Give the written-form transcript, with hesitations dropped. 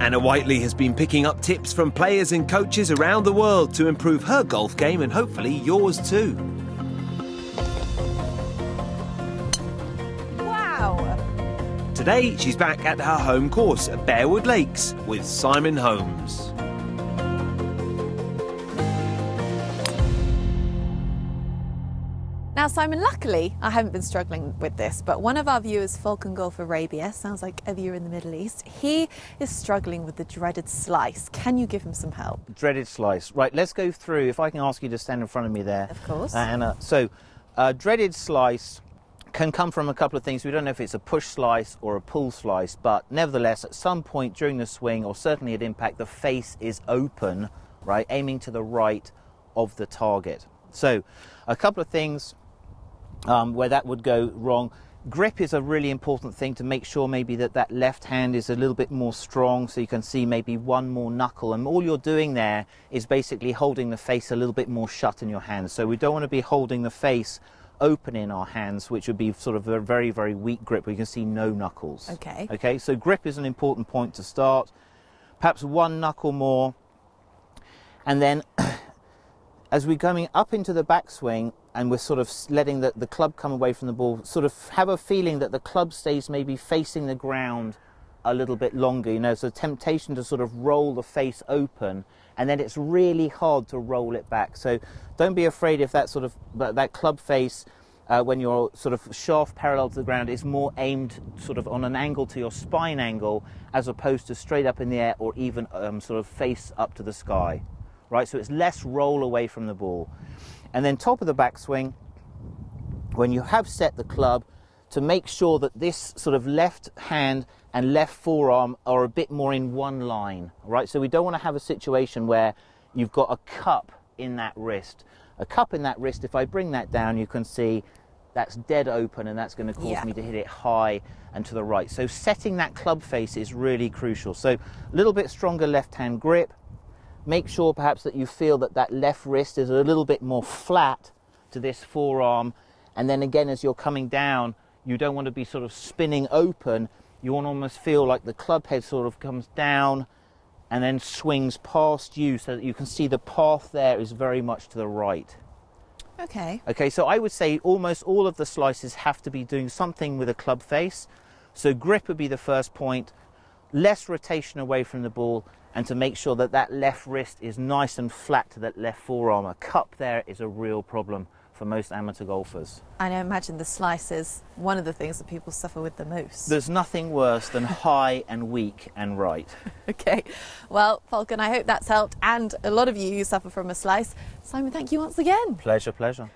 Anna Whiteley has been picking up tips from players and coaches around the world to improve her golf game and hopefully yours too. Wow! Today she's back at her home course at Bearwood Lakes with Simon Holmes. Now, Simon, luckily, I haven't been struggling with this, but one of our viewers, Falcon Golf Arabia, sounds like a viewer in the Middle East, he is struggling with the dreaded slice. Can you give him some help? Dreaded slice. Right, let's go through, if I can ask you to stand in front of me there. Of course. Anna. So, dreaded slice can come from a couple of things. We don't know if it's a push slice or a pull slice, but nevertheless, at some point during the swing, or certainly at impact, the face is open, right, aiming to the right of the target. So, a couple of things where that would go wrong. Grip is a really important thing to make sure maybe that left hand is a little bit more strong, so you can see maybe one more knuckle, and all you're doing there is basically holding the face a little bit more shut in your hands. So we don't want to be holding the face open in our hands, which would be sort of a very, very weak grip where you can see no knuckles. Okay, so grip is an important point to start. Perhaps one knuckle more, and then as we're coming up into the backswing and we're sort of letting the club come away from the ball, sort of have a feeling that the club stays maybe facing the ground a little bit longer. You know, it's a temptation to sort of roll the face open, and then it's really hard to roll it back. So don't be afraid if that sort of that club face, when you're sort of shaft parallel to the ground, is more aimed sort of on an angle to your spine angle as opposed to straight up in the air or even sort of face up to the sky. Right, so it's less roll away from the ball. And then top of the backswing, when you have set the club, to make sure that this sort of left hand and left forearm are a bit more in one line, right? So we don't want to have a situation where you've got a cup in that wrist. A cup in that wrist, if I bring that down, you can see that's dead open, and that's going to cause me to hit it high and to the right. So setting that club face is really crucial. So a little bit stronger left hand grip. Make sure perhaps that you feel that left wrist is a little bit more flat to this forearm, and then again as you're coming down, you don't want to be sort of spinning open. You want to almost feel like the club head sort of comes down and then swings past you, so that you can see the path there is very much to the right. Okay, so I would say almost all of the slices have to be doing something with a club face. So grip would be the first point, less rotation away from the ball, and to make sure that left wrist is nice and flat to that left forearm. A cup there is a real problem for most amateur golfers. And I imagine the slice is one of the things that people suffer with the most. There's nothing worse than high and weak and right. Okay, well, Falcon, I hope that's helped, and a lot of you who suffer from a slice. Simon, thank you once again. Pleasure, pleasure.